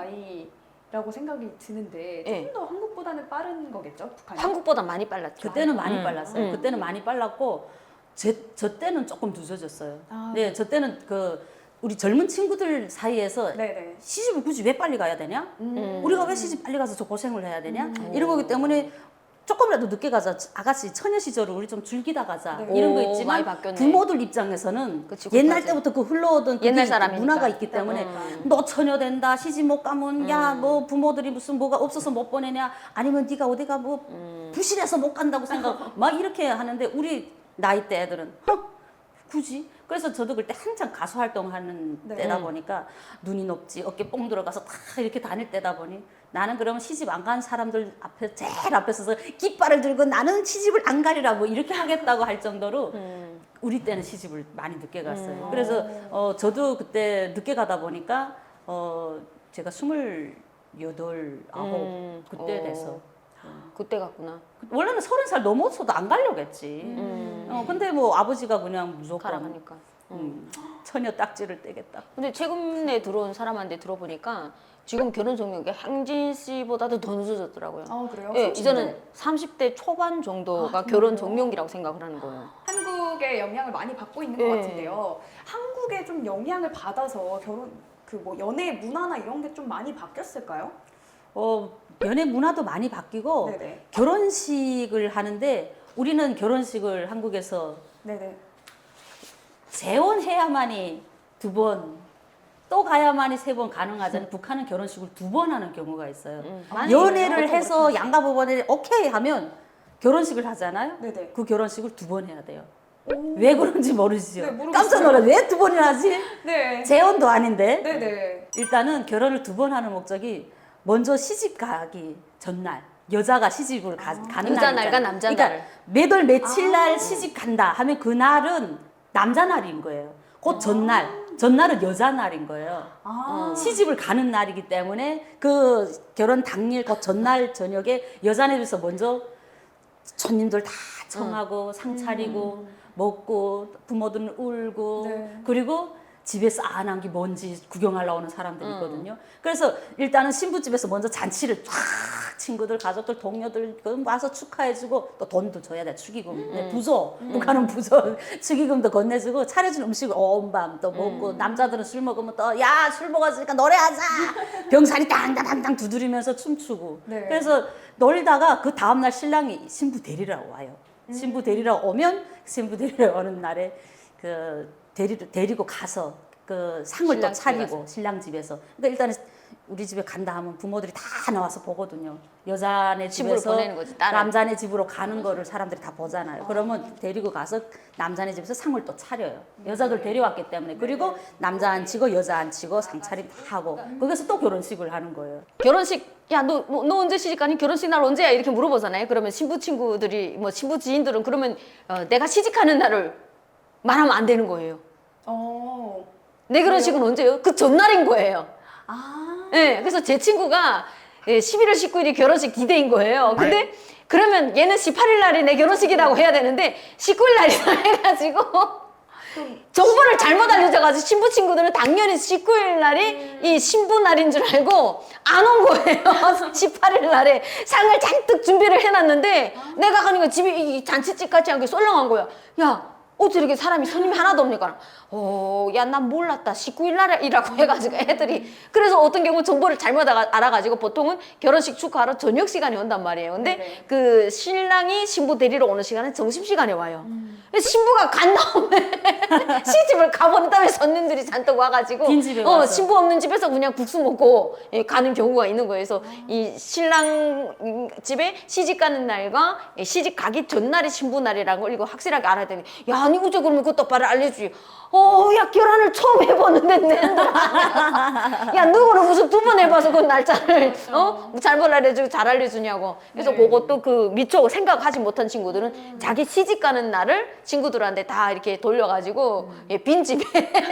나이라고 생각이 드는데 조금 네. 더 한국보다는 빠른 거겠죠, 북한이? 한국보다 많이 빨랐죠. 그때는 많이 빨랐어요. 음. 그때는 많이 빨랐고 저 때는 조금 늦어졌어요. 아, 네, 저 때는 우리 젊은 친구들 사이에서 네네. 시집을 굳이 왜 빨리 가야 되냐? 우리가 왜 시집 빨리 가서 저 고생을 해야 되냐? 이런 거기 때문에 조금이라도 늦게 가자. 아가씨 처녀 시절을 우리 좀 즐기다 가자. 네. 이런 거 오, 있지만 많이 바뀌었네. 부모들 입장에서는 그치, 옛날 그까지. 때부터 그 흘러오던 옛날 그게 사람이니까. 문화가 있기 때문에 너 처녀 된다. 시집 못 가면 야 뭐 부모들이 무슨 뭐가 없어서 못 보내냐? 아니면 네가 어디가 뭐 부실해서 못 간다고 생각 막 이렇게 하는데 우리 나이 때 애들은 굳이? 그래서 저도 그때 한창 가수 활동하는 네. 때다 보니까 눈이 높지 어깨 뽕 들어가서 다 이렇게 다닐 때다 보니 나는 그러면 시집 안 간 사람들 앞에 제일 앞에 서서 깃발을 들고 나는 시집을 안 가리라고 이렇게 하겠다고 할 정도로 우리 때는 시집을 많이 늦게 갔어요. 그래서 저도 그때 늦게 가다 보니까 제가 28, 9 그때 돼서 그때 갔구나. 원래는 30살 넘어서도 안 가려고 했지. 근데 뭐 아버지가 그냥 무조건 가라가니까. 처녀 딱지를 떼겠다. 근데 최근에 들어온 사람한테 들어보니까 지금 결혼 적령이 향진 씨보다도 더 늦어졌더라고요. 아, 그래요? 예, 30대? 이제는 30대 초반 정도가 결혼 적령기라고 생각을 하는 거예요. 한국의 영향을 많이 받고 있는 것 네. 같은데요. 한국에 좀 영향을 받아서 연애 문화나 이런 게 좀 많이 바뀌었을까요? 연애 문화도 많이 바뀌고 네네. 결혼식을 하는데 우리는 결혼식을 한국에서 네네. 재혼해야만이 2번 또 가야만이 3번 가능하잖아요. 북한은 결혼식을 2번 하는 경우가 있어요. 많이 연애를 보통 해서 그렇게 양가 부부들이 오케이 하면 결혼식을 하잖아요. 네네. 그 결혼식을 2번 해야 돼요. 오. 왜 그런지 모르시죠? 네, 모르겠어요. 깜짝 놀라. 왜 2번이나 하지? 네. 재혼도 아닌데. 네네. 일단은 결혼을 2번 하는 목적이 먼저 시집 가기 전날 여자가 시집을 가는 여자 날 날과 있잖아요. 남자 그러니까 날. 몇 월 며칠 날 시집 간다 하면 그 날은 남자 날인 거예요. 그 전날은 여자 날인 거예요. 시집을 가는 날이기 때문에 그 결혼 당일 그 전날 저녁에 여자네 집에서 먼저 손님들 다 청하고 상 차리고 먹고 부모들은 울고 네. 그리고 집에 싸한 게 뭔지 구경하러 오는 사람들이 있거든요. 그래서 일단은 신부집에서 먼저 잔치를 쫙 친구들, 가족들, 동료들 와서 축하해주고 또 돈도 줘야 돼. 축의금, 네, 부조, 북한은 부조, 축의금도 건네주고 차려준 음식을 온 밤 또 먹고 남자들은 술 먹으면 또 야 술 먹었으니까 노래하자. 병사리 땅땅땅땅 두드리면서 춤추고. 네. 그래서 놀다가 그 다음날 신랑이 신부 데리러 와요. 신부 데리러 오면 신부 데리러 오는 날에 데리고 가서 그 상을 또 신랑 집에 차리고 신랑 집에서. 그러니까 일단은 우리 집에 간다 하면 부모들이 다 나와서 보거든요. 여자네 집으로 집에서 보내는 거지, 딸을. 남자네 집으로 가는 거를 사람들이 다 보잖아요. 그러면 데리고 가서 남자네 집에서 상을 또 차려요. 여자들 데려왔기 때문에. 그리고 남자 앉히고 여자 앉히고 상 차림 다 하고 거기서 또 결혼식을 하는 거예요. 결혼식 야 너 언제 시집 가니? 결혼식 날 언제야? 이렇게 물어보잖아요. 그러면 신부 친구들이 뭐 신부 지인들은 그러면 내가 시집가는 날을 말하면 안 되는 거예요. 내 결혼식은 언제요? 그 전날인 거예요. 네, 그래서 제 친구가 11월 19일이 결혼식 디데이인 거예요. 근데 그러면 얘는 18일 날이 내 결혼식이라고 해야 되는데 19일 날이라 해가지고 정보를 잘못 알려줘가지고 신부 친구들은 당연히 19일 날이 이 신부 날인 줄 알고 안 온 거예요. 18일 날에 상을 잔뜩 준비를 해놨는데 내가 가니까 집이 이 잔치집 같지 않게 썰렁한 거야. 야 어떻게 이렇게 사람이 손님이 하나도 없니까 야 난 몰랐다 19일 날이라고 해가지고 애들이 그래서 어떤 경우 정보를 잘못 알아가지고 보통은 결혼식 축하하러 저녁 시간에 온단 말이에요. 근데 네네. 그 신랑이 신부 데리러 오는 시간은 점심시간에 와요. 신부가 간 다음에 시집을 가버린 다음에 손님들이 잔뜩 와가지고 빈 집에 와서. 신부 없는 집에서 그냥 국수 먹고 가는 경우가 있는 거예요. 그래서 이 신랑 집에 시집 가는 날과 시집 가기 전날이 신부 날이라는 걸 이거 확실하게 알아야 되는 야 아니 어째 그러면 그것 똑바로 알려주지. 야 결혼을 처음 해보는데 야 누구는 무슨 2번 해봐서 그 날짜를 잘못 알려주고 잘 알려주냐고. 그래서 네. 그것도 그 미처 생각하지 못한 친구들은 자기 시집 가는 날을 친구들한테 다 이렇게 돌려가지고 빈 집에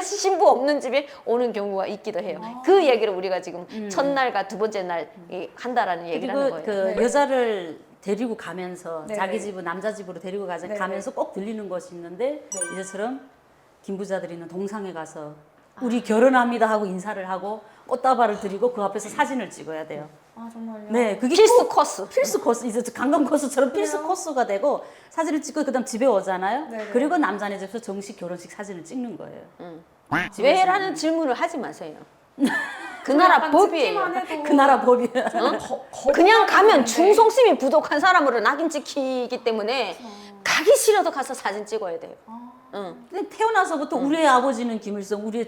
신부 없는 집에 오는 경우가 있기도 해요. 그 얘기를 우리가 지금 첫날과 2번째 날 한다라는 얘기를 하는 그리고 거예요. 그 여자를 데리고 가면서 네네. 자기 집은 남자 집으로 데리고 네네. 가면서 꼭 들리는 것이 있는데 네. 이제처럼 김부자들이 있는 동상에 가서 우리 결혼합니다 하고 인사를 하고 꽃다발을 드리고 그 앞에서 사진을 찍어야 돼요. 아 정말요? 네, 그게 필수 꼭 코스. 필수 코스, 이제 관광 코스처럼 필수 코스가 되고 사진을 찍고 그다음 집에 오잖아요. 네네. 그리고 남자네 집에서 정식 결혼식 사진을 찍는 거예요. 왜라는 질문을 하지 마세요. 그 나라 약간 법이에요. 듣기만 해도 그 나라 법이. 그냥 가면 거부감이 중성심이 부족한 사람으로 낙인 찍히기 때문에 가기 싫어도 가서 사진 찍어야 돼요. 응. 근데 태어나서부터 우리 아버지는 김일성, 우리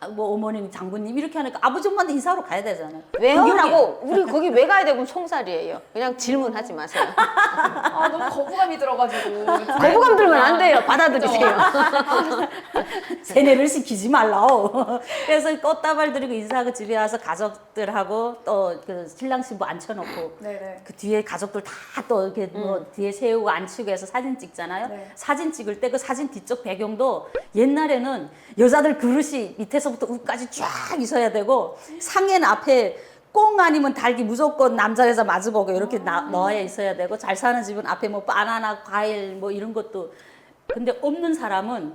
뭐 어머니는 장군님 이렇게 하니까 아버지 엄마한테 인사하러 가야 되잖아요. 왜요? 그게 라고 우리 거기 왜 가야 되고 송살이에요. 그냥 질문하지 마세요. 아 너무 거부감이 들어가지고 거부감 들면 안 돼요. 받아들이세요. 세뇌를 시키지 말라오. 그래서 꽃다발 드리고 인사하고 집에 와서 가족들하고 또 그 신랑 신부 앉혀놓고 네네. 그 뒤에 가족들 다 또 이렇게 뭐 뒤에 세우고 앉히고 해서 사진 찍잖아요. 네. 사진 찍을 때 그 사진 뒤쪽 배경도 옛날에는 여자들 그릇이 밑에서부터 위까지 쫙 있어야 되고 상엔 앞에 꽁 아니면 닭이 무조건 남자 여자 마주보고 이렇게 넣어야 있어야 되고 잘 사는 집은 앞에 뭐 바나나 과일 뭐 이런 것도 근데 없는 사람은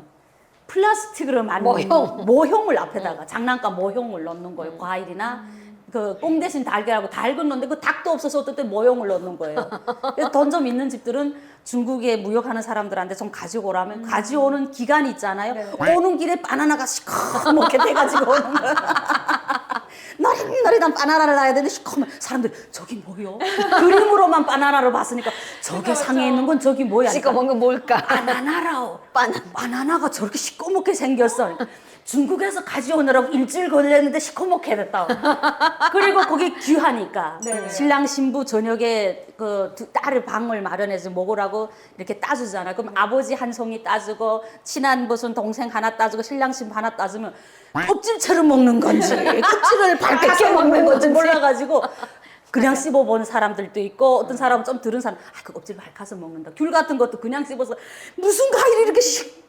플라스틱으로 만든 모형을 앞에다가 장난감 모형을 넣는 거예요. 과일이나 그 꽁 대신 달걀하고 닭은 넣는데 그 닭도 없어서 어떨 때 모형을 넣는 거예요. 그래서 돈 좀 있는 집들은 중국에 무역하는 사람들한테 좀 가지고 오라면 가져오는 기간이 있잖아요. 네. 오는 길에 바나나가 시커멓게 돼가지고 오는 거예요. 너릿너릿한 바나나를 놔야 되는데 시커먼 사람들 저기 뭐요? 그림으로만 바나나를 봤으니까 저게 상에 있는 건 저기 뭐야? 시꺼먼 건 뭘까? 바나나라오. 바나나가 저렇게 시꺼멓게 생겼어. 중국에서 가져오느라고 일주일 걸렸는데 시커멓게 됐다. 그리고 거기 귀하니까 네. 신랑 신부 저녁에 그 딸을 방을 마련해서 먹으라고 이렇게 따주잖아. 그럼 아버지 한 송이 따주고 친한 무슨 동생 하나 따주고 신랑 신부 하나 따주면 껍질처럼 먹는 건지 껍질을 밝게 먹는 건지 몰라가지고 그냥 씹어본 사람들도 있고 어떤 사람은 좀 들은 사람 그 껍질 밝아서 먹는다. 귤 같은 것도 그냥 씹어서 무슨 과일이 이렇게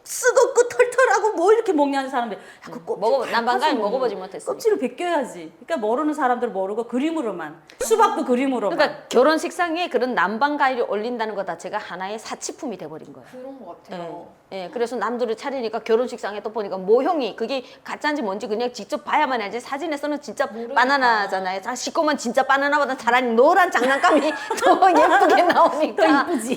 쓰겁고 털털하고 뭐 이렇게 먹냐는 사람들 그 껍질 남방과일 먹어보지 못했어요. 껍질을 벗겨야지. 그러니까 모르는 사람들 모르고 그림으로만 수박도 그림으로만. 그러니까 결혼 식상에 그런 남방과일을 올린다는 것 자체가 하나의 사치품이 돼버린 거예요. 그런 것 같아요. 예, 그래서 남들을 차리니까 결혼식상에 또 보니까 모형이 그게 가짜인지 뭔지 그냥 직접 봐야만 알지 사진에서는 진짜 바나나잖아요. 자, 시꺼먼 진짜 바나나보다 차라리 노란 장난감이 더 예쁘게 나오니까. 더 이쁘지.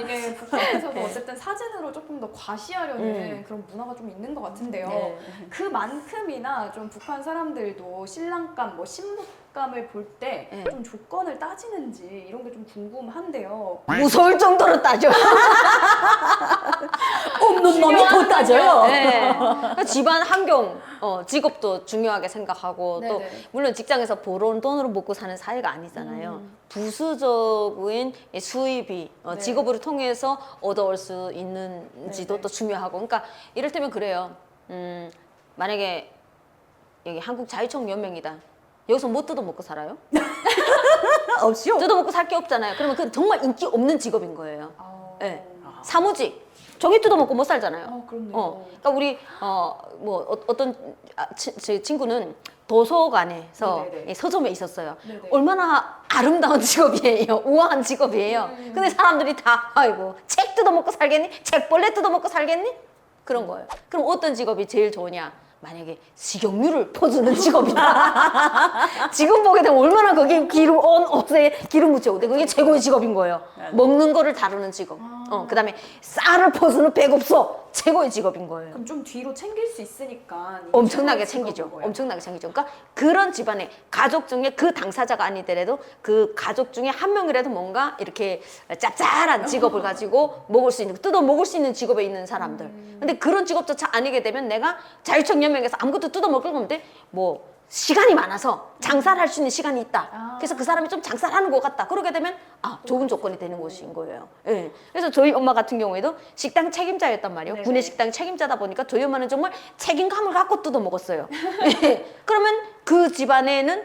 이게 북한에서도 어쨌든 사진으로 조금 더 과시하려는 그런 문화가 좀 있는 것 같은데요. 네. 그만큼이나 좀 북한 사람들도 신랑감, 뭐 신부감을 볼 때 좀 조건을 따지는지 이런 게 좀 궁금한데요. 무서울 정도로 따져. 없는 놈이 더 따져요. 네. 집안 환경, 직업도 중요하게 생각하고 또 네네. 물론 직장에서 벌어온 돈으로 먹고 사는 사회가 아니잖아요. 부수적인 수입이 네. 직업을 통해서 얻어올 수 있는지도 네네. 또 중요하고 그러니까 이를테면 그래요. 만약에 여기 한국 자유총연맹이다. 여기서 뭐 뜯어먹고 살아요? 없이요. 뜯어먹고 살 게 없잖아요. 그러면 그 정말 인기 없는 직업인 거예요. 아, 네. 사무직. 저기 뜯어먹고 못 살잖아요. 그렇네요. 그러니까 우리 어떤 제 친구는 도서관에서 네네네. 서점에 있었어요. 네네. 얼마나 아름다운 직업이에요. 우아한 직업이에요. 근데 사람들이 다 아이고 책 뜯어먹고 살겠니? 책벌레 뜯어먹고 살겠니? 그런 거예요. 그럼 어떤 직업이 제일 좋으냐? 만약에 식용유를 퍼주는 직업이다. 지금 보게 되면 얼마나 거기 기름 옷에 기름 묻히고 근데 그게 최고의 직업인 거예요. 먹는 거를 다루는 직업. 그다음에 쌀을 퍼주는 백업소 최고의 직업인 거예요. 그럼 좀 뒤로 챙길 수 있으니까 이게 엄청나게 최고의 챙기죠. 직업인 거예요. 엄청나게 챙기죠. 그러니까 그런 집안에 가족 중에 그 당사자가 아니더라도 그 가족 중에 한 명이라도 뭔가 이렇게 짭짤한 직업을 가지고 먹을 수 있는 뜯어 먹을 수 있는 직업에 있는 사람들. 근데 그런 직업조차 아니게 되면 내가 자유총연맹에서 아무것도 뜯어 먹을 건데 뭐 시간이 많아서 장사를 할 수 있는 시간이 있다. 그래서 그 사람이 좀 장사를 하는 것 같다. 그러게 되면 좋은 조건이 되는 것인 거예요. 예. 그래서 저희 엄마 같은 경우에도 식당 책임자였단 말이에요. 네네. 군내 식당 책임자다 보니까 저희 엄마는 정말 책임감을 갖고 뜯어 먹었어요. 예. 그러면 그 집안에는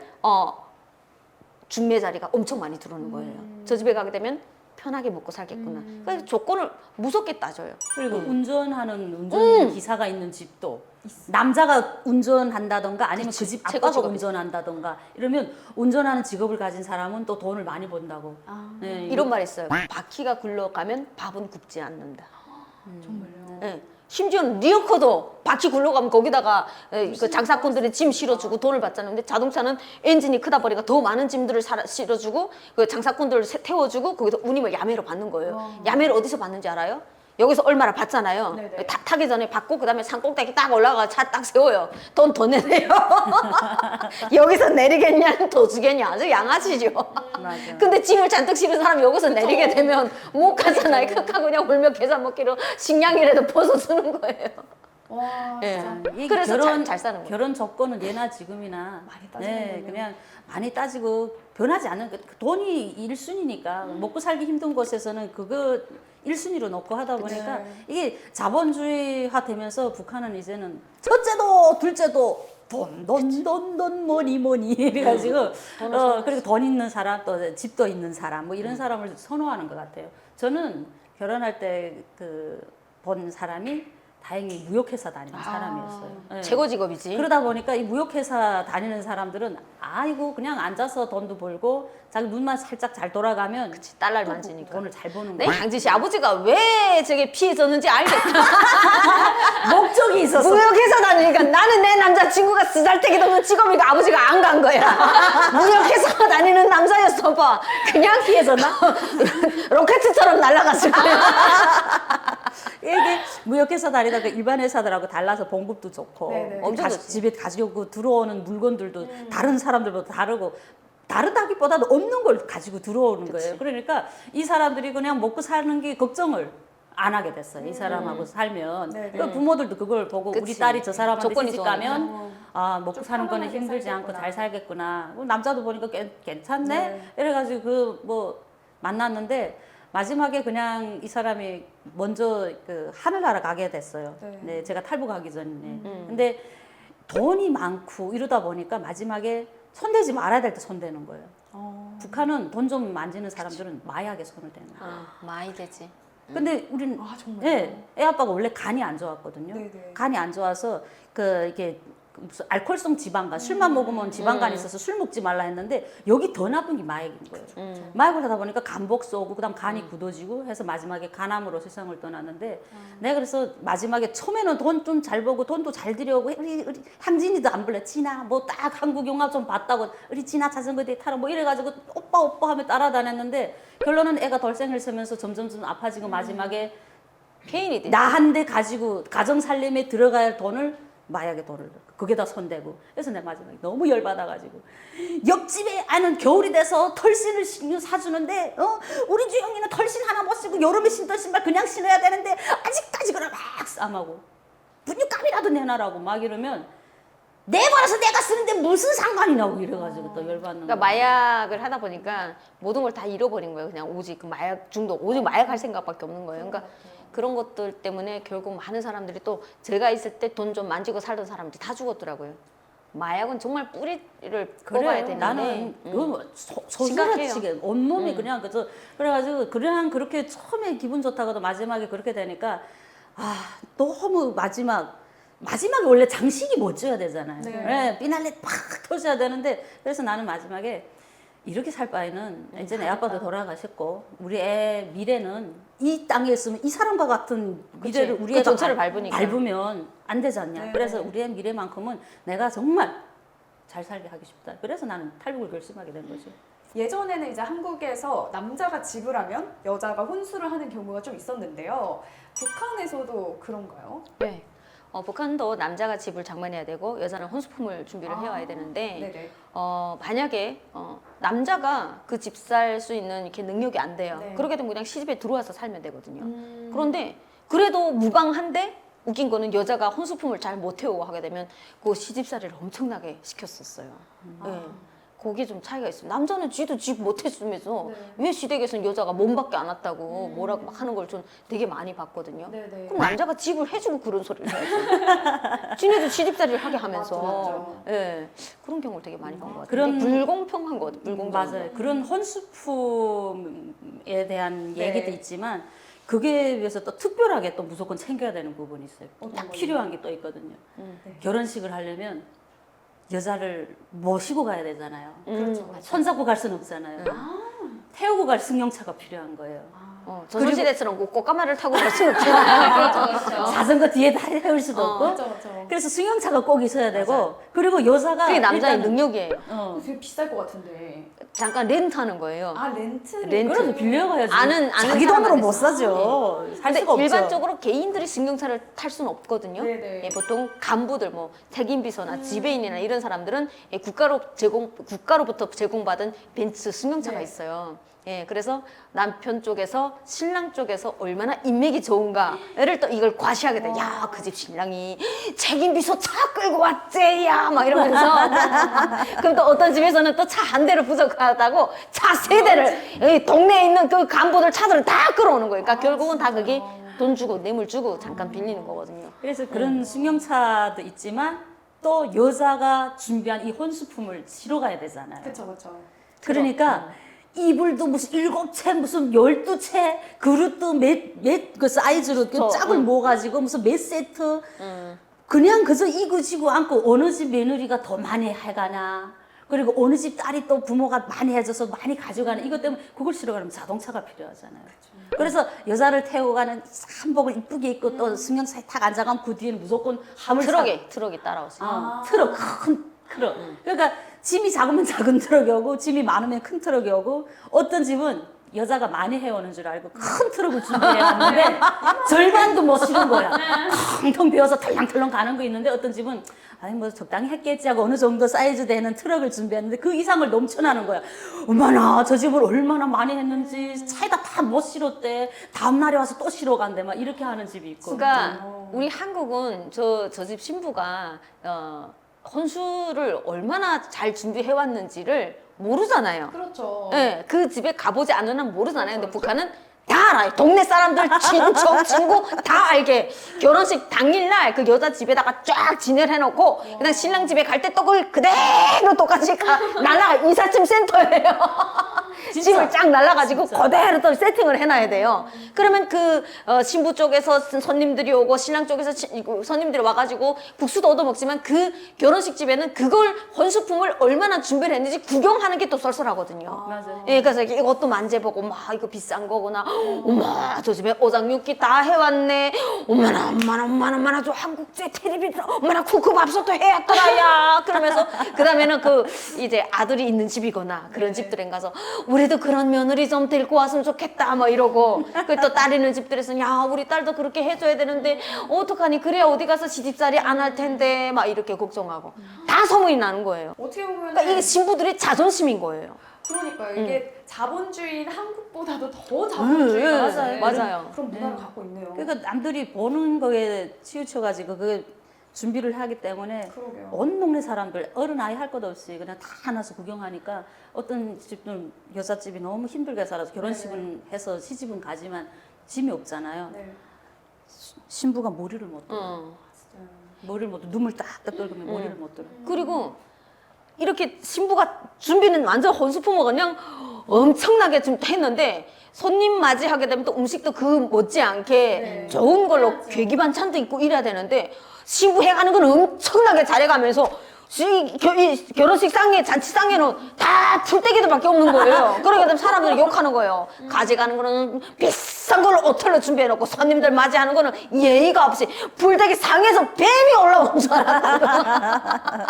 중매 자리가 엄청 많이 들어오는 거예요. 저 집에 가게 되면 편하게 먹고 살겠구나. 그래서 조건을 무섭게 따져요. 그리고 운전 기사가 있는 집도 남자가 운전한다던가 아니면 그 집 최고 아빠가 직업이지. 운전한다던가 이러면 운전하는 직업을 가진 사람은 또 돈을 많이 번다고. 네, 이런 말 있어요. 바퀴가 굴러가면 밥은 굽지 않는다. 정말요. 예. 심지어는 리어커도 바퀴 굴러가면 거기다가 그 장사꾼들이 짐 실어주고 돈을 받잖아요. 근데 자동차는 엔진이 크다 보니까 더 많은 짐들을 실어주고 그 장사꾼들을 태워주고 거기서 운임을 야매로 받는 거예요. 야매를 어디서 받는지 알아요? 여기서 얼마나 받잖아요. 네네. 타기 전에 받고 그다음에 산꼭대기 딱 올라가 차 딱 세워요. 돈 더 내세요. 여기서 내리겠냐 더 주겠냐 아주 양아치죠. 맞아. 근데 짐을 잔뜩 실은 사람이 여기서 내리게 되면 못 가잖아요. 그러니까 그냥 울며 계산 먹기로 식량이라도 벗어주는 거예요. 와, 예. 진짜. 이 그래서 잘 사는 거예요. 결혼 조건은 예나 지금이나 많이 따지는군요. 그냥 많이 따지고 변하지 않는 그 돈이 1순위니까 먹고 살기 힘든 곳에서는 그거 1순위로 놓고 하다 보니까 네. 이게 자본주의화 되면서 북한은 이제는 첫째도 둘째도 돈 뭐니 이래가지고 그리고 돈 있는 사람 또 집도 있는 사람 뭐 이런 사람을 선호하는 것 같아요. 저는 결혼할 때 그 본 사람이 다행히 무역회사 다니는 사람이었어요. 네. 최고 직업이지. 그러다 보니까 이 무역회사 다니는 사람들은 아이고 그냥 앉아서 돈도 벌고 자기 눈만 살짝 잘 돌아가면 달러를 또 만지니까. 돈을 잘 버는 네, 거야. 양지 씨 아버지가 왜 저게 피해졌는지 알겠다. 목적이 있었어. 무역회사 다니니까 나는 내 남자친구가 쓰잘데기 없는 직업이니까 아버지가 안 간 거야. 무역회사 다니는 남자였어 봐. 그냥 피해졌나? 로켓처럼 날아갔을 거야. 이게 무역회사 다니다가 일반 회사들하고 달라서 봉급도 좋고 네네. 엄청 좋지. 집에 가지고 들어오는 물건들도 다른 사람들보다 다르고 다르다기보다도 없는 걸 가지고 들어오는 거예요. 그러니까 이 사람들이 그냥 먹고 사는 게 걱정을 안 하게 됐어요. 이 사람하고 살면 네네. 그 부모들도 그걸 보고 우리 그치. 딸이 저 사람한테 조건이 시집 좋으니까. 가면 아 먹고 좀 사는 거는 편안하게 힘들지 않고 살겠구나. 잘 살겠구나. 남자도 보니까 괜찮네. 네. 이래가지고 그 뭐 만났는데 마지막에 그냥 이 사람이 먼저 그 하늘나라 가게 됐어요. 네. 네, 제가 탈북하기 전에. 근데 돈이 많고 이러다 보니까 마지막에 손대지 말아야 될 때 손대는 거예요. 북한은 돈 좀 만지는 사람들은 마약에 손을 대는 거예요. 많이 되지. 근데 우리는 아, 정말요? 예, 애 아빠가 원래 간이 안 좋았거든요. 네네. 간이 안 좋아서 그 이게 무슨 알코올성 지방간 술만 먹으면 지방간이 있어서 술 먹지 말라 했는데 여기 더 나쁜 게 마약인 거예요. 마약을 하다 보니까 간복 쏘고 그다음 간이 굳어지고 해서 마지막에 간암으로 세상을 떠났는데 내가 그래서 마지막에 처음에는 돈 좀 잘 벌고 돈도 잘 들여오고 우리 향진이도 안 불러 진아 뭐 딱 한국 영화 좀 봤다고 우리 진아 자전거 뒤에 타라 뭐 이래가지고 오빠 하며 따라다녔는데 결론은 애가 돌생을 쓰면서 점점 아파지고 마지막에 폐인이 돼. 나 한 대 가지고 가정 살림에 들어가야 할 돈을 마약에 돈을 그게다 손대고 그래서 내가 마지막에 너무 열받아가지고 옆집에 아는 겨울이 돼서 털신을 사주는데 우리 주영이는 털신 하나 못 쓰고 여름에 신던 신발 그냥 신어야 되는데 아직까지 그걸 막 싸마고 분유값이라도 내놔라고 막 이러면 내버려서 내가 쓰는데 무슨 상관이냐고 이래가지고 또 열받는 그러니까 거야. 마약을 하다 보니까 모든 걸 다 잃어버린 거예요. 그냥 오직 그 마약 중독, 오직 마약 할 생각밖에 없는 거예요. 그러니까 그런 것들 때문에 결국 많은 사람들이 또 제가 있을 때 돈 좀 만지고 살던 사람들이 다 죽었더라고요. 마약은 정말 뿌리를 뽑아야 되는데 나는 심각해요. 소스라치게 온몸이 그냥 그래가지고 그냥 그렇게 처음에 기분 좋다가도 마지막에 그렇게 되니까 너무 마지막에 원래 장식이 멋져야 되잖아요. 네. 네, 피날레 팍 터져야 되는데 그래서 나는 마지막에 이렇게 살 바에는 이제 내 아빠도 돌아가셨고 우리 애 미래는 이 땅에 있으면 이 사람과 같은 미래를 우리 그 애가 전철을 밟으니까. 밟으면 안 되지 않냐. 네. 그래서 우리 애 미래만큼은 내가 정말 잘 살게 하고 싶다. 그래서 나는 탈북을 결심하게 된 거죠. 예전에는 이제 한국에서 남자가 집을 하면 여자가 혼수를 하는 경우가 좀 있었는데요. 북한에서도 그런가요? 네. 북한도 남자가 집을 장만해야 되고 여자는 혼수품을 준비를 해와야 되는데 네네. 만약에 남자가 그 집 살 수 있는 이렇게 능력이 안 돼요. 네. 그렇게 되면 그냥 시집에 들어와서 살면 되거든요. 그런데 그래도 무방한데 웃긴 거는 여자가 혼수품을 잘 못 해오고 하게 되면 그 시집살이를 엄청나게 시켰었어요. 네. 거기에 좀 차이가 있어요. 남자는 쥐도 집 못 해주면서 네. 왜 시댁에서는 여자가 몸밖에 안 왔다고 뭐라고 막 하는 걸 좀 되게 많이 봤거든요. 네네. 그럼 남자가 집을 해주고 그런 소리를 해야죠. 지네도 시집살이를 하게 하면서 맞죠. 예, 그런 경우를 되게 많이 본 것 같아요. 그런- 불공평한 것 같아요. 불공평한 맞아요. 그런 혼수품에 대한 네. 얘기도 있지만 그게 위해서 또 특별하게 또 무조건 챙겨야 되는 부분이 있어요. 딱 필요한 게 또 있거든요. 네. 결혼식을 하려면 여자를 모시고 가야 되잖아요. 그렇죠. 손잡고 갈 수는 없잖아요. 태우고 갈 승용차가 필요한 거예요. 조선시대처럼 꽃가마를 타고 갈 수는 없잖아요. 자전거 뒤에다 태울 수도 없고. 맞죠. 그래서 승용차가 꼭 있어야 되고 그리고 여자가 그게 남자의 일단은- 능력이에요. 되게 비쌀 것 같은데. 잠깐 렌트하는 거예요. 아 렌트를. 렌트. 그래도 빌려가야지. 아는 자기 돈으로 못 사람한테서. 사죠. 살 근데 수가 없죠. 일반적으로 개인들이 승용차를 탈 수는 없거든요. 네네. 예, 보통 간부들, 뭐 택임비서나 지배인이나 이런 사람들은 예, 국가로부터 제공받은 벤츠 승용차가 네. 있어요. 예, 그래서 남편 쪽에서 신랑 쪽에서 얼마나 인맥이 좋은가를 또 이걸 과시하게 돼. 야, 그 집 신랑이 책임비서 차 끌고 왔지, 야, 막 이러면서. 그럼 또 어떤 집에서는 또 차 한 대로 부족하다고 차 세 대를 이 동네에 있는 그 간부들 차들을 다 끌어오는 거예요. 그러니까 결국은 다 그게 돈 주고 뇌물 주고 잠깐 빌리는 거거든요. 그래서 그런 승용차도 있지만 또 여자가 준비한 이 혼수품을 치러 가야 되잖아요. 그렇죠. 그러니까 이불도 무슨 7채 무슨 12채 그릇도 그 사이즈로 그 짝을 모아가지고 무슨 몇 세트 그냥 그저 이구지구 않고 어느 집 며느리가 더 많이 해가나 그리고 어느 집 딸이 또 부모가 많이 해줘서 많이 가져가는 이것 때문에 그걸 실어 가려면 자동차가 필요하잖아요. 그래서 여자를 태우고 가는 한복을 이쁘게 입고 또 승용차에 탁 앉아가면 그 뒤에는 무조건 트럭이 따라오죠. 트럭 큰 트럭. 그러니까 짐이 작으면 작은 트럭이 오고 짐이 많으면 큰 트럭이 오고 어떤 집은 여자가 많이 해오는 줄 알고 큰 트럭을 준비해 왔는데 절반도 못 실은 거야. 텅텅 비어서 털렁털렁 가는 거 있는데 어떤 집은 아니 뭐 적당히 했겠지 하고 어느 정도 사이즈 되는 트럭을 준비했는데 그 이상을 넘쳐나는 거야. 어머나 저 집을 얼마나 많이 했는지 차에다 다 못 실었대. 다음 날에 와서 또 실어 간대 막 이렇게 하는 집이 있고. 그러니까 우리 한국은 저 집 신부가 혼수를 얼마나 잘 준비해 왔는지를 모르잖아요. 그렇죠. 네, 그 집에 가보지 않는 한 모르잖아요. 근데 북한은 다 알아요. 동네 사람들, 친척, 친구 다 알게. 결혼식 당일날 그 여자 집에다가 쫙 진열해 놓고 그냥 신랑 집에 갈 때 또 그걸 그대로 똑같이 날라가. 이삿짐 센터예요. 짐을 쫙 날라가지고 그대로 또 세팅을 해놔야 돼요. 그러면 그 신부 쪽에서 손님들이 오고 신랑 쪽에서 손님들이 와가지고 국수도 얻어먹지만 그 결혼식 집에는 그걸 혼수품을 얼마나 준비를 했는지 구경하는 게 또 쏠쏠하거든요. 맞아요. 예, 그래서 이것도 만져보고 막 이거 비싼 거구나. 어머, 저 집에 오장육기 다 해왔네. 엄마나 저 한국제 텔레비전 엄마나 쿠쿠밥솥도 해왔더라야. 그러면서 그 다음에는 그 이제 아들이 있는 집이거나 그런 집들에 가서 우리도 그런 며느리 좀 데리고 왔으면 좋겠다 뭐 이러고 그 또 딸 있는 집들에서는 야 우리 딸도 그렇게 해줘야 되는데 어떡하니 그래야 어디 가서 시집살이 안 할 텐데 막 이렇게 걱정하고 다 소문이 나는 거예요. 어떻게 보면 그러니까 이게 신부들의 자존심인 거예요. 그러니까요. 이게 자본주의인 한국보다도 더 자본주의가 예, 맞아요. 그런 문화를 갖고 있네요. 그러니까 남들이 보는 거에 치우쳐가지고 그 준비를 하기 때문에 그러게요. 온 동네 사람들 어른 아이 할 것 없이 그냥 다 나서 구경하니까 어떤 집은 여자집이 너무 힘들게 살아서 결혼식은 해서 시집은 가지만 짐이 없잖아요. 네. 신부가 머리를 못 들어. 진짜요. 머리를 못 들어. 눈물 딱딱 떨구면 머리를 못 들어. 그리고 이렇게 신부가 준비는 완전 혼수품을 그냥 엄청나게 좀 했는데 손님 맞이하게 되면 또 음식도 그 못지않게 네. 좋은 걸로 해야죠. 괴기 반찬도 있고 이래야 되는데 신부 해가는 건 엄청나게 잘해가면서 이 결혼식 상에 잔치상에는 다 풀떼기들밖에 없는 거예요. 그러게 되면 사람들이 욕하는 거예요. 가져가는 거는 비싼 걸로 호텔로 준비해놓고 손님들 맞이하는 거는 예의가 없이 풀떼기 상에서 뱀이 올라온 줄 알았다고.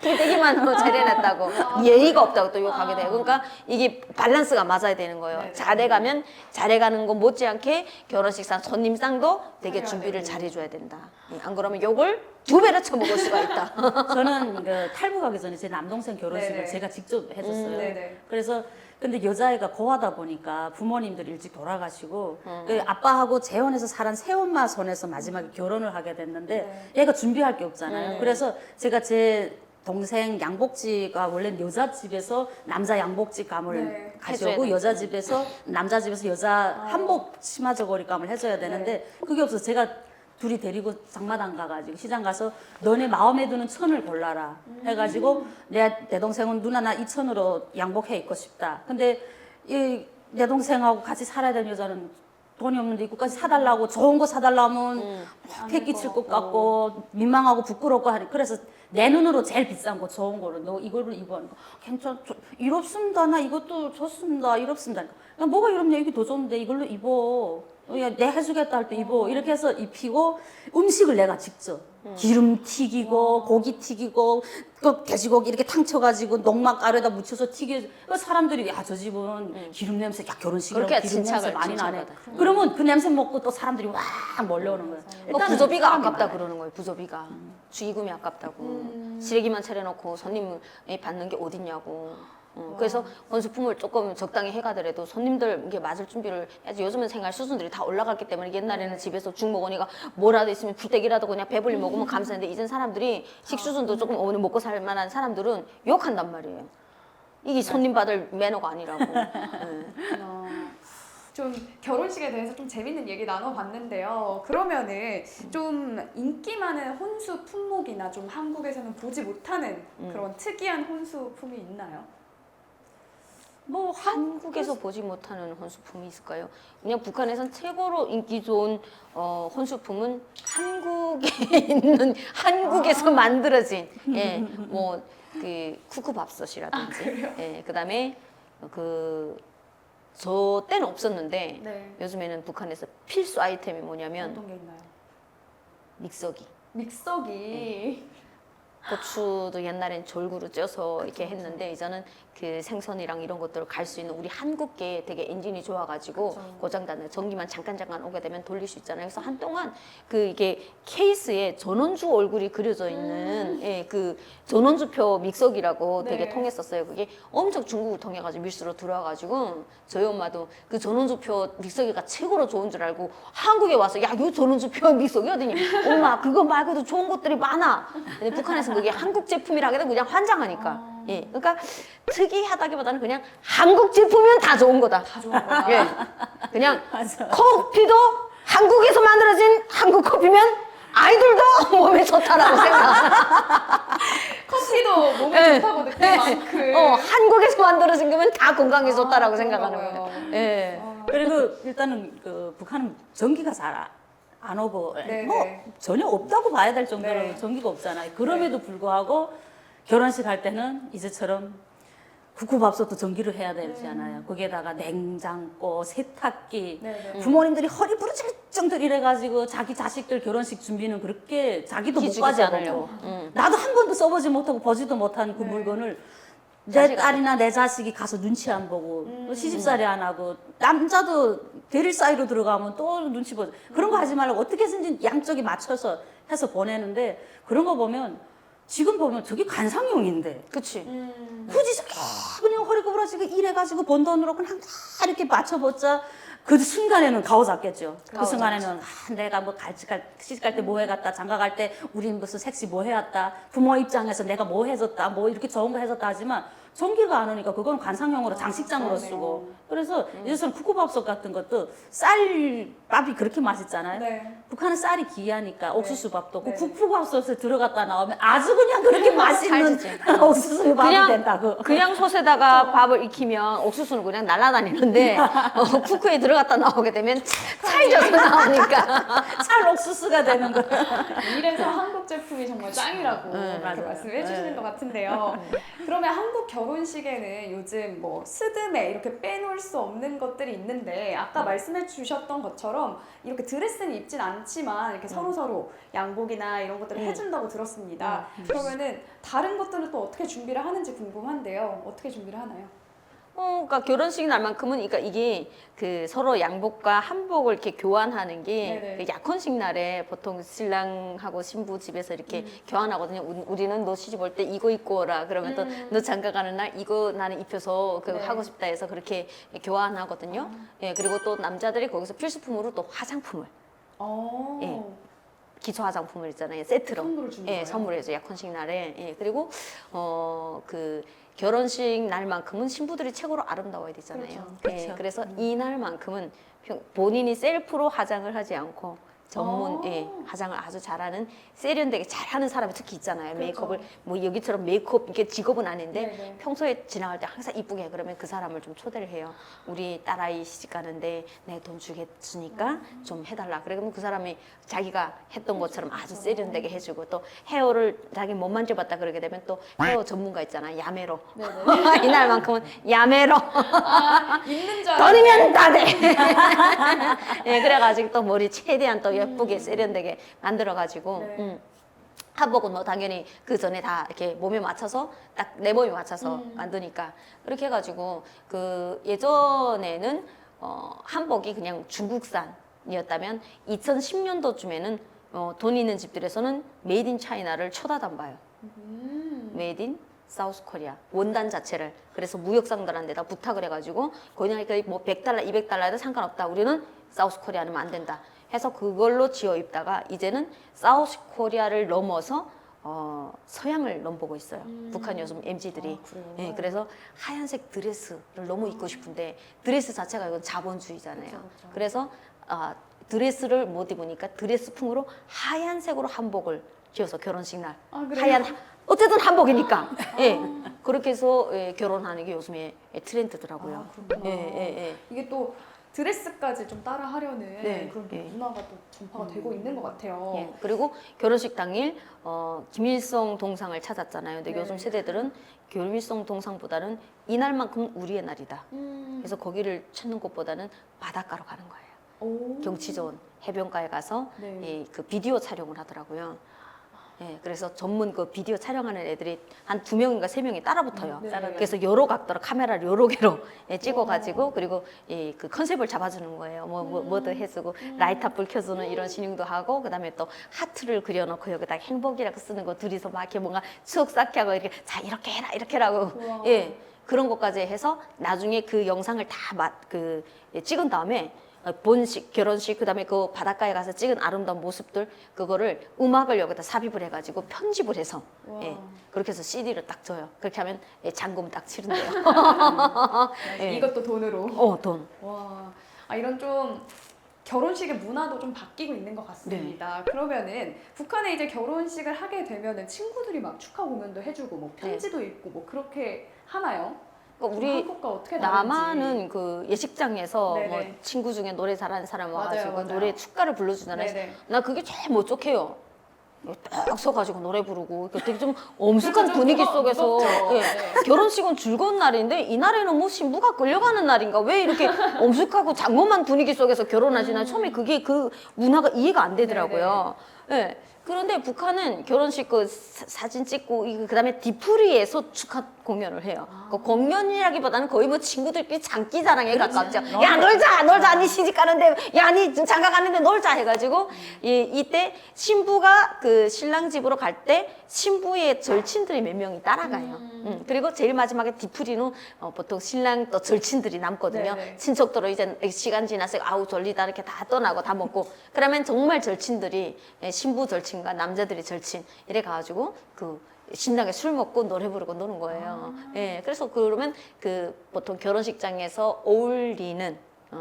풀떼기만 잘해놨다고 예의가 없다고 또 욕하게 돼요. 그러니까 이게 밸런스가 맞아야 되는 거예요. 네. 잘해가면 잘해가는 거 못지않게 결혼식상 손님상도 되게 해야 준비를 되고. 잘해줘야 된다. 안 그러면 욕을 2배로 쳐먹을 수가 있다. 저는 그 탈북하기 전에 제 남동생 결혼식을 네네. 제가 직접 해줬어요. 네네. 그래서 근데 여자애가 고하다 보니까 부모님들이 일찍 돌아가시고 그 아빠하고 재혼해서 살은 새엄마 손에서 마지막에 결혼을 하게 됐는데 얘가 준비할 게 없잖아요. 그래서 제가 제 동생 양복지가 원래 여자 집에서 남자 양복지 감을 네. 가져오고 해줘야 여자 집에서 남자 집에서 여자 한복 치마 저고리 감을 해줘야 되는데 그게 없어서 제가 둘이 데리고 장마당 가가지고 시장 가서 너네 마음에 드는 천을 골라라 해가지고 내 동생은 누나 나 이 천으로 양복해 입고 싶다. 근데 내 동생하고 같이 살아야 되는 여자는 돈이 없는데 이거까지 사달라고 좋은 거 사달라면 폐 끼칠 것 같고 민망하고 부끄럽고 하니 그래서 내 눈으로 제일 비싼 거 좋은 거를 너 이거를 입어 하니까 괜찮 이롭습니다. 나 이것도 좋습니다. 이롭습니다. 야, 뭐가 이롭냐? 이게 더 좋은데 이걸로 입어. 야, 내 해주겠다 할 때 입어. 이렇게 해서 입히고 음식을 내가 직접 기름 튀기고 고기 튀기고 그 돼지고기 이렇게 탕쳐가지고 녹막가루에다 묻혀서 튀겨. 그 사람들이 야, 저 집은 기름 냄새, 야, 결혼식이라고 그렇게 기름 냄새 진짜가- 많이 나네. 진짜가 그러면 그 냄새 먹고 또 사람들이 와 몰려오는 거예요. 뭐 일단은 부조비가 사람이 아깝다 많아요. 그러는 거예요. 부조비가 축의금이 아깝다고 시래기만 차려놓고 손님이 받는 게 어딨냐고. 그래서 혼수품을 조금 적당히 해가더라도 손님들 이게 맞을 준비를 해야지. 요즘은 생활 수준들이 다 올라갔기 때문에 옛날에는 집에서 죽 먹으니까 뭐라도 있으면 불떼기라도 그냥 배불리 먹으면 감사한데 이젠 사람들이 식수준도 조금 어느 먹고 살 만한 사람들은 욕한단 말이에요. 이게 손님 받을 매너가 아니라고. 좀 결혼식에 대해서 좀 재밌는 얘기 나눠봤는데요. 그러면은 좀 인기 많은 혼수 품목이나 좀 한국에서는 보지 못하는 그런 특이한 혼수품이 있나요? 뭐 한국에서 보지 못하는 혼수품이 있을까요? 그냥 북한에선 최고로 인기 좋은 혼수품은 한국에 있는 한국에서 만들어진 뭐 그 쿠쿠밥솥이라든지 그다음에 저 때는 없었는데 네. 요즘에는 북한에서 필수 아이템이 뭐냐면 어떤 게 있나요? 믹서기. 믹서기. 고추도 옛날엔 졸구로 쪄서 이렇게 했는데 이제는 그 생선이랑 이런 것들을 갈 수 있는 우리 한국계 되게 엔진이 좋아가지고 고장나는 전기만 잠깐 오게 되면 돌릴 수 있잖아요. 그래서 한동안 그 이게 케이스에 전원주 얼굴이 그려져 있는 그 전원주표 믹서기라고 되게 네. 통했었어요. 그게 엄청 중국을 통해가지고 밀수로 들어와가지고 저희 엄마도 그 전원주표 믹서기가 최고로 좋은 줄 알고 한국에 와서 야, 요 전원주표 믹서기 어디니? 엄마 그거 말고도 좋은 것들이 많아. 근데 북한에서는 그게 한국 제품이라 하게 되면 그냥 환장하니까. 그러니까 특이하다기보다는 그냥 한국 제품이면 다 좋은 거다. 다 좋은 거다. 그냥 맞아. 커피도 한국에서 만들어진 한국 커피면 아이들도 몸에 좋다라고 생각. 커피도 몸에 좋다고 느낄 만큼. 한국에서 만들어진 거면 다 건강에 좋다라고 아, 생각하는 그런가 거예요. 봐요. 예. 그리고 일단은 그 북한은 전기가 잘 안 오고 네, 뭐 네. 전혀 없다고 봐야 될 정도로 네. 전기가 없잖아요. 그럼에도 불구하고 결혼식 할 때는 이제처럼 국후밥솥도 전기로 해야 되잖아요. 거기에다가 냉장고, 세탁기, 네, 네. 부모님들이 허리 부러질 정도로 이래가지고 자기 자식들 결혼식 준비는 그렇게 자기도 못 기죽이지 가져보고 않으려고. 나도 한 번도 써보지 못하고 보지도 못한 그 네. 물건을 내 자식한테. 딸이나 내 자식이 가서 눈치 안 보고 시집살이 안 하고 남자도 대릴 사이로 들어가면 또 눈치 보죠. 그런 거 하지 말고 어떻게 해서든지 양쪽이 맞춰서 해서 보내는데 그런 거 보면 지금 보면 저게 관상용인데 그치. 굳이 저렇게 그냥 허리 구부러지고 이래가지고 번 돈으로 그냥 다 이렇게 맞춰보자. 그 순간에는 가오잡겠죠. 그 순간에는 내가 뭐 시집갈 때 뭐 해갔다, 장가갈 때 우리 무슨 섹시 뭐 해왔다, 부모 입장에서 내가 뭐 해줬다, 뭐 이렇게 좋은 거 해줬다 하지만 전기가 안 오니까 그건 관상용으로 장식장으로 그러네요. 쓰고 그래서 이제서는 쿠쿠밥솥 같은 것도 쌀밥이 그렇게 맛있잖아요. 네. 북한은 쌀이 귀하니까 옥수수밥도 네. 그 쿠쿠밥솥에 들어갔다 나오면 아주 그냥 그렇게 맛있는 살찌지. 옥수수밥이 된다고. 그냥 솥에다가 밥을 익히면 옥수수는 그냥 날아다니는데 쿠크에 들어갔다 나오게 되면 차이져서 나오니까. 쌀 옥수수가 되는 거예요. 이래서 한국 제품이 정말 짱이라고 이렇게 맞아요. 말씀해 주시는 네. 것 같은데요. 그러면 한국 결혼식에는 요즘 뭐 스드메 이렇게 빼놓을 수 없는 것들이 있는데 아까 말씀해 주셨던 것처럼 이렇게 드레스는 입진 않지만 이렇게 서로 양복이나 이런 것들을 해준다고 들었습니다. 그러면은 다른 것들은 또 어떻게 준비를 하는지 궁금한데요. 어떻게 준비를 하나요? 그러니까 결혼식 날만큼은 그러니까 이게 그 서로 양복과 한복을 이렇게 교환하는 게 네네. 그 약혼식 날에 보통 신랑하고 신부 집에서 이렇게 교환하거든요. 우리는 너 시집 올 때 이거 입고 오라. 그러면 또 너 장가 가는 날 이거 나는 입혀서 그 네. 하고 싶다 해서 그렇게 교환하거든요. 예, 그리고 또 남자들이 거기서 필수품으로 또 화장품을 예. 기초 화장품을 있잖아요. 세트로. 선물을 주는 거예요? 선물해줘. 약혼식 날에. 예. 그리고 그 결혼식 날만큼은 신부들이 최고로 아름다워야 되잖아요. 그렇죠. 그렇죠. 예. 그래서 이 날만큼은 본인이 셀프로 화장을 하지 않고 전문 예, 화장을 아주 잘하는 세련되게 잘하는 사람이 특히 있잖아요. 메이크업을 뭐 여기처럼 메이크업 이게 직업은 아닌데 네네. 평소에 지나갈 때 항상 이쁘게 해. 그러면 그 사람을 좀 초대를 해요. 우리 딸아이 시집 가는데 내 돈 주겠으니까 좀 해달라. 그러면 그 사람이 자기가 했던 것처럼 아주 세련되게 해주고 또 헤어를 자기 못 만져봤다 그러게 되면 또 헤어 전문가 있잖아. 야매로. 네네. 이날만큼은 야매로. 있는 줄 돈이면 다 돼. 예, 그래가지고 또 머리 최대한 또 예쁘게 세련되게 만들어가지고. 네. 한복은 뭐 당연히 그 전에 다 이렇게 몸에 맞춰서 딱 내 몸에 맞춰서 만드니까 그렇게 해가지고 그 예전에는 한복이 그냥 중국산이었다면 2010년도쯤에는 돈 있는 집들에서는 메이드 인 차이나를 쳐다도 안 봐요. 메이드 인 사우스 코리아 원단 자체를 그래서 무역상들한테다 부탁을 해가지고 그냥 뭐 100달러, 200달러에도 상관없다. 우리는 사우스 코리아는 안 된다. 해서 그걸로 지어 입다가 이제는 사우스 코리아를 넘어서 서양을 넘보고 있어요. 북한 요즘 MZ들이. 예, 그래서 하얀색 드레스를 너무 입고 싶은데 드레스 자체가 이건 자본주의잖아요. 그쵸. 그래서 드레스를 못 입으니까 드레스풍으로 하얀색으로 한복을 지어서 결혼식 날 그래요? 하얀 어쨌든 한복이니까 예 그렇게 해서 예, 결혼하는 게 요즘에 트렌드더라고요. 그렇구나. 예. 이게 또 드레스까지 좀 따라 하려는 네. 그런 또 예. 문화가 또 전파가 되고 있는 것 같아요. 예, 그리고 결혼식 당일 김일성 동상을 찾았잖아요. 근데 네. 요즘 세대들은 김일성 동상보다는 이날만큼 우리의 날이다. 음. 그래서 거기를 찾는 것보다는 바닷가로 가는 거예요. 오. 경치 좋은 해변가에 가서 네. 예, 그 비디오 촬영을 하더라고요. 예, 그래서 전문 그 비디오 촬영하는 애들이 한 2명인가 3명이 따라붙어요. 네. 그래서 여러 각도로 카메라를 여러 개로 예, 찍어가지고 그리고 예, 그 컨셉을 잡아주는 거예요. 뭐도 해주고 라이터 불 켜주는 이런 신용도 하고 그다음에 또 하트를 그려놓고 여기다 행복이라고 쓰는 거 둘이서 막 이렇게 뭔가 추억 쌓게 하고 이렇게 자 이렇게 해라 이렇게 하라고 우와. 예 그런 것까지 해서 나중에 그 영상을 다 찍은 다음에 본식, 결혼식, 그다음에 그 바닷가에 가서 찍은 아름다운 모습들 그거를 음악을 여기다 삽입을 해가지고 편집을 해서 예, 그렇게 해서 CD를 딱 줘요. 그렇게 하면 예, 잔금 딱 치른대요. 예. 이것도 돈으로. 돈. 와, 이런 좀 결혼식의 문화도 좀 바뀌고 있는 것 같습니다. 그러면은 북한에 이제 결혼식을 하게 되면은 친구들이 막 축하 공연도 해주고 뭐 편지도 읽고 뭐 그렇게 하나요? 그러니까 우리 한국과 어떻게 다른지. 남한은 그 예식장에서 네네. 뭐 친구 중에 노래 잘하는 사람 와가지고 맞아요. 노래 축가를 불러주잖아요. 네네. 나 그게 제일 못족해요. 딱 서가지고 노래 부르고 되게 좀 엄숙한 분위기 속에서 무섭죠. 예, 네. 결혼식은 즐거운 날인데 이날에는 뭐 신부가 끌려가는 날인가 왜 이렇게 엄숙하고 장엄한 분위기 속에서 결혼하시나 처음에 그게 그 문화가 이해가 안 되더라고요. 예. 그런데 북한은 결혼식 그 사진 찍고 그다음에 뒤풀이에서 축하 공연을 해요. 그 공연이라기보다는 거의 뭐 친구들끼리 장기자랑에 가깝죠. 야 놀자 니 시집 가는데 야 니 장가 가는데 놀자 해가지고 이때 신부가 그 신랑 집으로 갈 때 신부의 절친들이 몇 명이 따라가요. 그리고 제일 마지막에 뒤풀이는 보통 신랑 또 절친들이 남거든요. 네네. 친척들은 이제 시간 지나서 아우 졸리다 이렇게 다 떠나고 다 먹고 그러면 정말 절친들이 신부 절친과 남자들이 절친 이래 가지고 그 신나게 술 먹고 노래 부르고 노는 거예요. 예, 그래서 그러면 그 보통 결혼식장에서 어울리는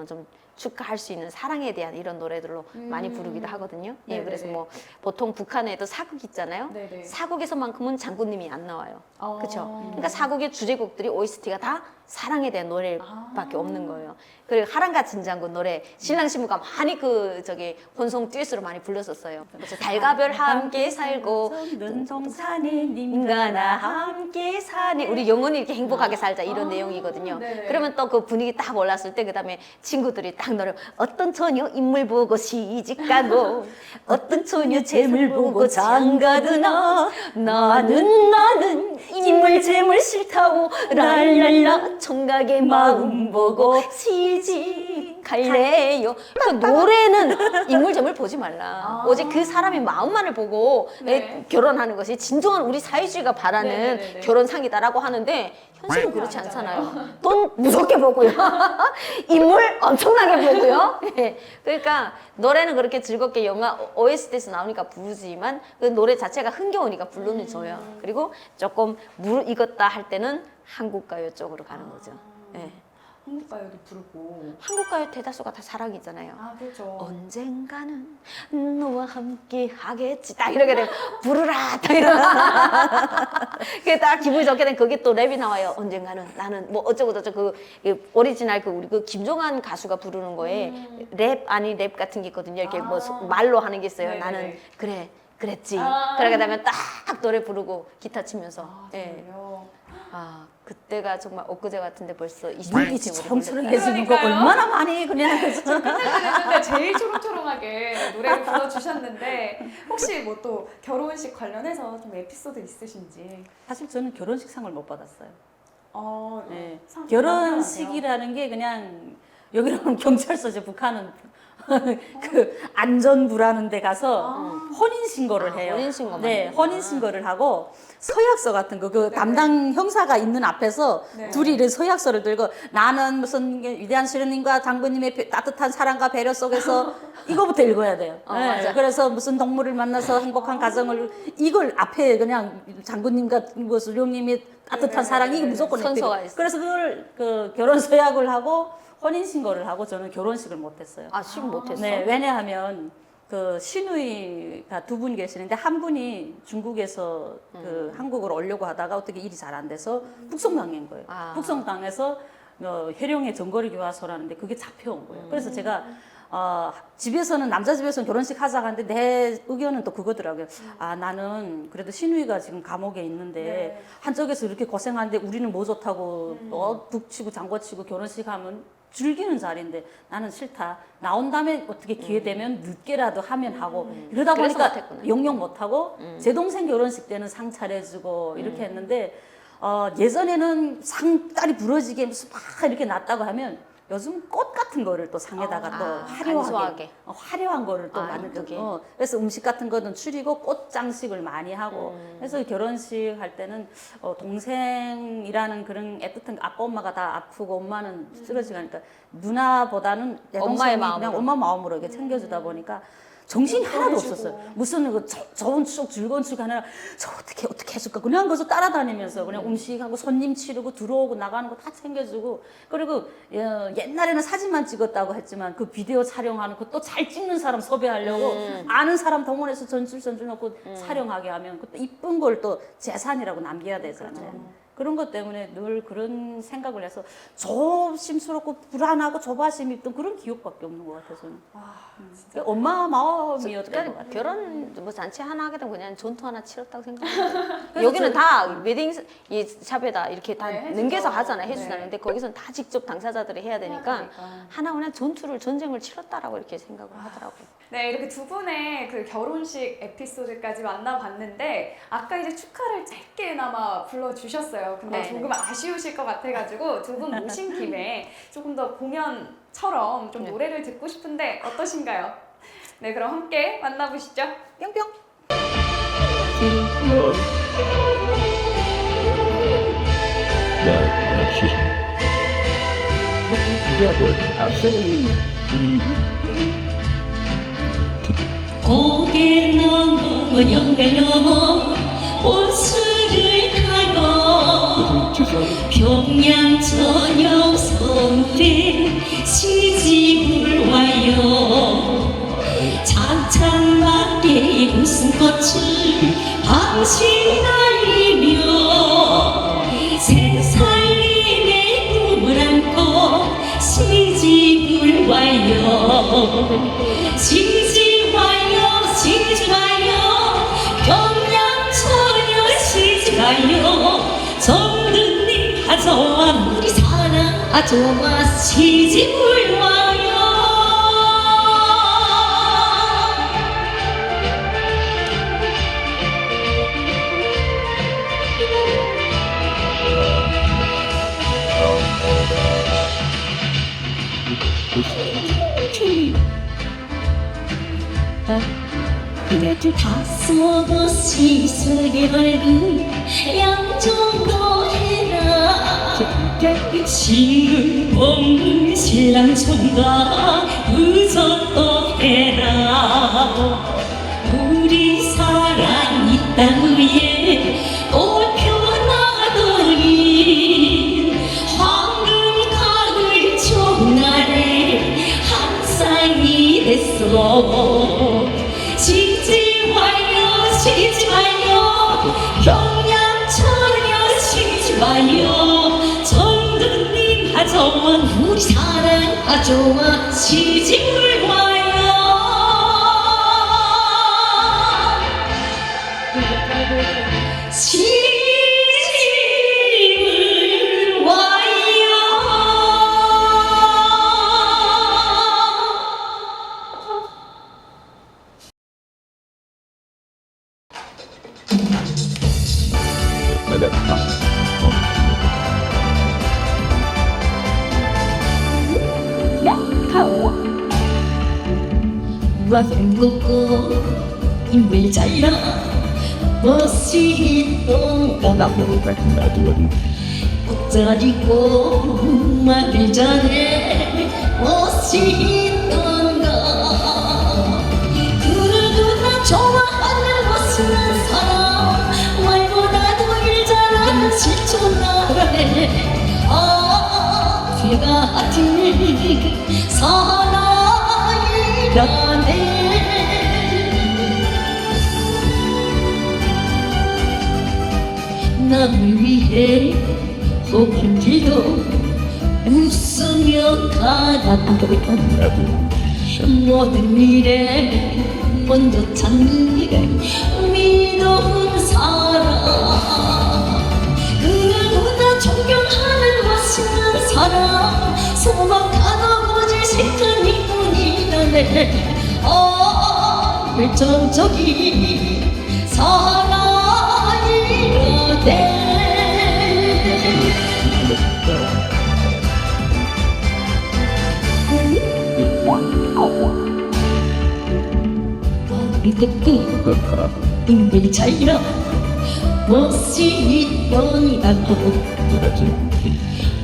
좀 축하할 수 있는 사랑에 대한 이런 노래들로 많이 부르기도 하거든요. 예, 네네네. 그래서 뭐 보통 북한에도 사극 있잖아요. 네네. 사극에서만큼은 장군님이 안 나와요. 아. 그렇죠. 그러니까 사극의 주제곡들이 OST가 다 사랑에 대한 노래밖에 없는 거예요. 그리고 하란가 진장군 노래 신랑 신부가 많이 그 저기 혼성 듀엣으로 많이 불렀었어요. 그래서 달과 별 함께 살고 눈동산에 님과 나 함께 사네 우리 영원히 이렇게 행복하게 살자 이런 내용이거든요. 네네. 그러면 또 그 분위기 딱 올랐을 때 그다음에 친구들이 딱 노래 어떤 처녀 인물 보고 시집 가고 어떤 처녀 재물 보고 장가드나 나는 인물 재물 싫다고 랄랄라 청각의 마음 보고 시집 갈래요. 그 노래는 인물 재물 보지 말라. 오직 그 사람의 마음만을 보고 네. 결혼하는 것이 진정한 우리 사회주의가 바라는 네네네네. 결혼상이다라고 하는데 현실은 그렇지 않잖아요. 돈 무섭게 보고요. 인물 엄청나게 보고요. 예. 그러니까 노래는 그렇게 즐겁게 영화 OST에서 나오니까 부르지만 그 노래 자체가 흥겨우니까 불러는 줘요. 그리고 조금 무르익었다 할 때는 한국가요 쪽으로 가는 거죠. 예. 한국가요도 부르고. 한국가요 대다수가 다 사랑이잖아요. 아 그렇죠. 언젠가는 너와 함께 하겠지. 딱 이렇게 되면 부르라. 딱 이러면 그게 딱 기분이 좋게 되면 그게 또 랩이 나와요. 언젠가는 나는 뭐 어쩌고 저쩌고 그 오리지널 그 우리 그 김종환 가수가 부르는 거에 랩 아닌 랩 같은 게 있거든요. 이렇게 뭐 말로 하는 게 있어요. 네네네. 나는 그래. 그랬지. 아. 그러게 되면 딱 노래 부르고 기타 치면서. 아 예. 정말요. 아 그때가 정말 엊그제 같은데 벌써 20년이 눈빛이 초롱초롱해지는 거 그러니까요. 얼마나 많이 그냥 그래서 끝냈는데 제일 초롱초롱하게 노래를 불러주셨는데 혹시 뭐 또 결혼식 관련해서 좀 에피소드 있으신지? 사실 저는 결혼식 상을 못 받았어요. 네. 네. 결혼식이라는 게 그냥 여기는 경찰서죠. 북한은 그 안전부라는 데 가서 혼인 신고를 해요. 혼인 신고만 네, 하는구나. 혼인 신고를 하고 서약서 같은 거 그 담당 형사가 있는 앞에서 네. 둘이 이렇게 서약서를 들고 나는 무슨 위대한 시련님과 장부님의 따뜻한 사랑과 배려 속에서 이거부터 읽어야 돼요. 네, 맞아. 그래서 무슨 동물을 만나서 행복한 가정을 이걸 앞에 그냥 장군님과 뭐 수령님이 따뜻한 사랑 이게 무조건 선서가 있대요. 있어요. 그래서 그걸 그 결혼 서약을 하고 혼인 신고를 하고 저는 결혼식을 못했어요. 아식 못했어. 네, 왜냐하면 그 시누이가 두 분 계시는데 한 분이 중국에서 그 한국으로 오려고 하다가 어떻게 일이 잘 안 돼서 북송당한 거예요. 아. 북송당해서 해령의 정거리 교화소라는데 그게 잡혀온 거예요. 그래서 제가 집에서는 남자 집에서는 결혼식 하자고 하는데 내 의견은 또 그거더라고요. 아 나는 그래도 시누이가 지금 감옥에 있는데 네. 한쪽에서 이렇게 고생하는데 우리는 뭐 좋다고 북치고 장구치고 결혼식 하면 즐기는 자리인데 나는 싫다. 나온 다음에 어떻게 기회 되면 늦게라도 하면 하고 이러다 그래서 보니까 못했구나. 영영 못하고 제 동생 결혼식 때는 상 차려주고 이렇게 했는데 예전에는 상다리 부러지게 무슨 막 이렇게 났다고 하면 요즘 꽃 같은 거를 또 상에다가 또 화려하게 간소하게. 화려한 거를 또 많이 이쁘게. 그래서 음식 같은 거는 줄이고 꽃 장식을 많이 하고 그래서 결혼식 할 때는 동생이라는 그런 애틋한 아빠 엄마가 다 아프고 엄마는 쓰러지고 하니까 누나보다는 내 엄마의 동생이 그냥 마음으로. 엄마 마음으로 이렇게 챙겨주다 보니까 정신이 하나도 해주고. 없었어요. 무슨 그 좋은 추억 즐거운 추억 하나 저 어떻게 해줄까 그냥 거기서 따라다니면서 그냥 음식하고 손님 치르고 들어오고 나가는 거 다 챙겨주고 그리고 옛날에는 사진만 찍었다고 했지만 그 비디오 촬영하는 거 또 잘 찍는 사람 섭외하려고 아는 사람 동원해서 전출 놓고 촬영하게 하면 그때 이쁜 걸 또 재산이라고 남겨야 되잖아요. 그런 것 때문에 늘 그런 생각을 해서 조심스럽고 불안하고 조바심 있던 그런 기억밖에 없는 것 같아서 저는. 그러니까 엄마 마음이었던 것 그러니까 같아요. 결혼 뭐 잔치 하나 하게 되면 그냥 전투 하나 치렀다고 생각해요. 여기는 다 웨딩 이 샵에다 이렇게 다 네, 능겨서 해주죠. 하잖아요. 네. 해주잖아요. 근데 거기서는 다 직접 당사자들이 해야 되니까 되니까. 하나 그냥 전쟁을 치렀다라고 이렇게 생각을 하더라고요. 네, 이렇게 두 분의 그 결혼식 에피소드까지 만나봤는데 아까 이제 축하를 짧게나마 불러주셨어요. 근데 네, 조금 아쉬우실 것 같아가지고 두 분 모신 김에 조금 더 공연처럼 좀 네. 노래를 듣고 싶은데 어떠신가요? 네, 그럼 함께 만나보시죠. 뿅뿅. 고개 넘어 연배 넘어 호수를 타고 평양 저녁 성대 시집을 와요 장창밖에 웃음꽃을 방심 날리며 새살림의 꿈을 안고 시집을 와요 시집 와요 시집 와요 평양처녀 시집 와요 정든님 하저와 우리 사랑 하저와 시집을 와요 그래도 다 써도 시설이 밝은 양정도 해라 싱글 없는 신랑 총각 의젓도 해라 우리 사랑 이 땅 위에 꽃 피어나더니 황금 가을 서로 쉬지 마요 쉬지 마요 평양처녀 쉬지 마요 정든님 하정원 우리 사랑 하정원 시집을 와요 시집을 와요 와행복고 힘을 잘라 멋있던 옷자리고 말을 잘해 멋있던가 그러나 좋아하는 멋있는 사람 말보다도 일 잘하는 실존나라네 아 죄가 같은 사나이라네 남을 위해 혹은 길도 웃으며 가다가 모든 일에 먼저 찾는 일에 믿어온 사람 그보다 존경하는 멋있는 사람 소박하고 거짓식한 이뿐이라네 열정적인 사나이라네 이때껏 인들 잘라 멋있던이라고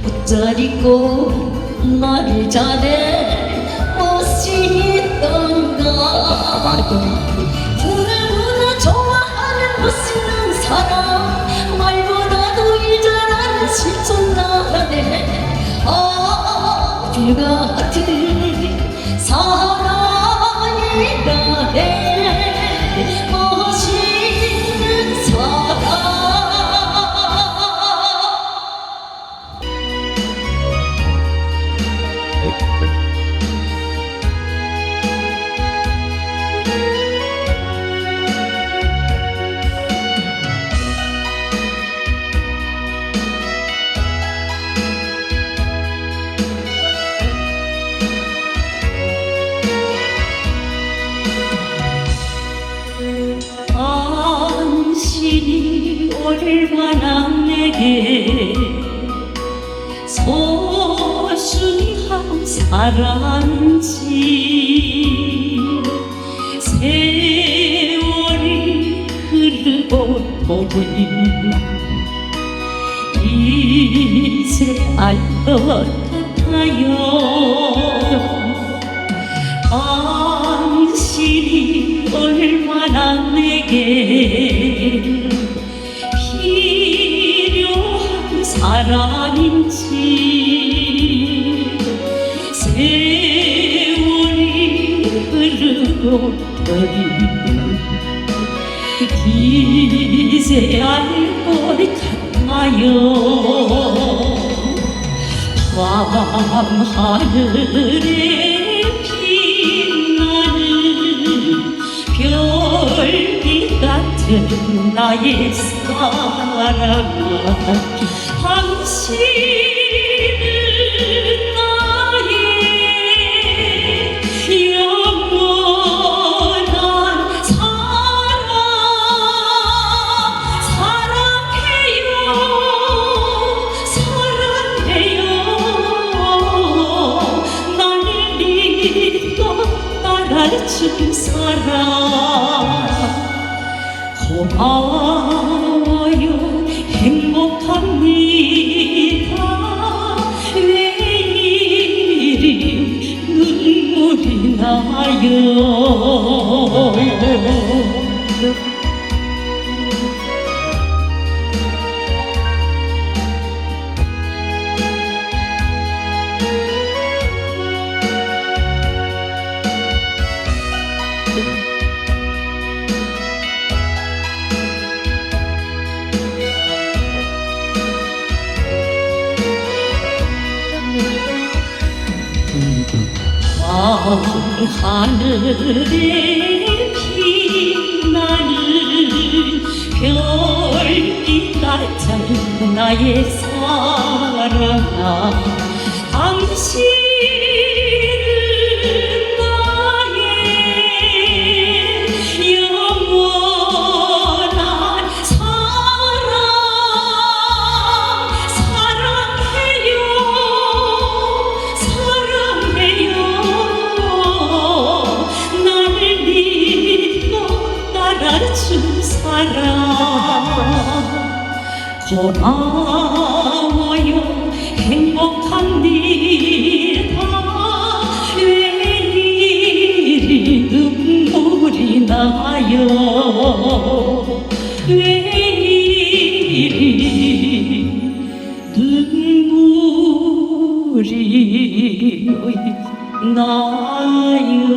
옷자리고 말을 잘해 멋있던가 그러나 좋아하는 멋있는 사람 말보다도 일 잘하는 실존나라네 아 불과 같은 사나이라네 멋있는 사람 당신이 얼마나 내게 소중한 사랑인지 세월이 흐르고 보니 이제 알 것 같아요 당신이 얼마나 내게 필요한 사람인지 세월이 흐르고 보니 이제 알 것 같아요 밤하늘에 빛나는 별빛 같은 나의 사랑아 당신은 나의 영원한 사랑 사랑해요 사랑해요 나를 믿고 따라줄 사람 고마워요 행복합니다 왜 이리 눈물이 나요 하늘에 빛나는 별빛 같은 나의 사랑아 당신은 나의 영원한 사랑 사랑해요 사랑해요 나를 믿고 따라준 사랑 고마워요 행복합니다 왜 이리 눈물이 나요 왜 이리 눈물이 나요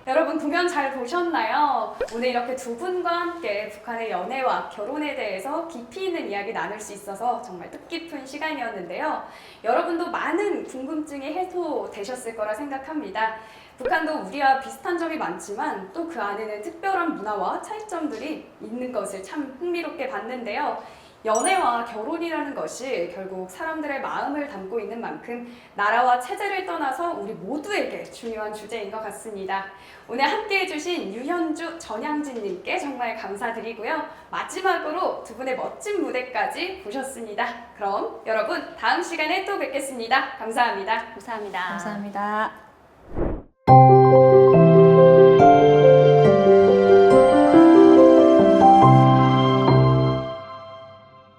여러분 공연 잘 보셨나요? 오늘 이렇게 두 분과 함께 북한의 연애와 결혼에 대해서 깊이 있는 이야기 나눌 수 있어서 정말 뜻깊은 시간이었는데요. 여러분도 많은 궁금증이 해소되셨을 거라 생각합니다. 북한도 우리와 비슷한 점이 많지만 또 그 안에는 특별한 문화와 차이점들이 있는 것을 참 흥미롭게 봤는데요. 연애와 결혼이라는 것이 결국 사람들의 마음을 담고 있는 만큼 나라와 체제를 떠나서 우리 모두에게 중요한 주제인 것 같습니다. 오늘 함께 해주신 유현주, 전향진님께 정말 감사드리고요. 마지막으로 두 분의 멋진 무대까지 보셨습니다. 그럼 여러분 다음 시간에 또 뵙겠습니다. 감사합니다. 감사합니다. 감사합니다.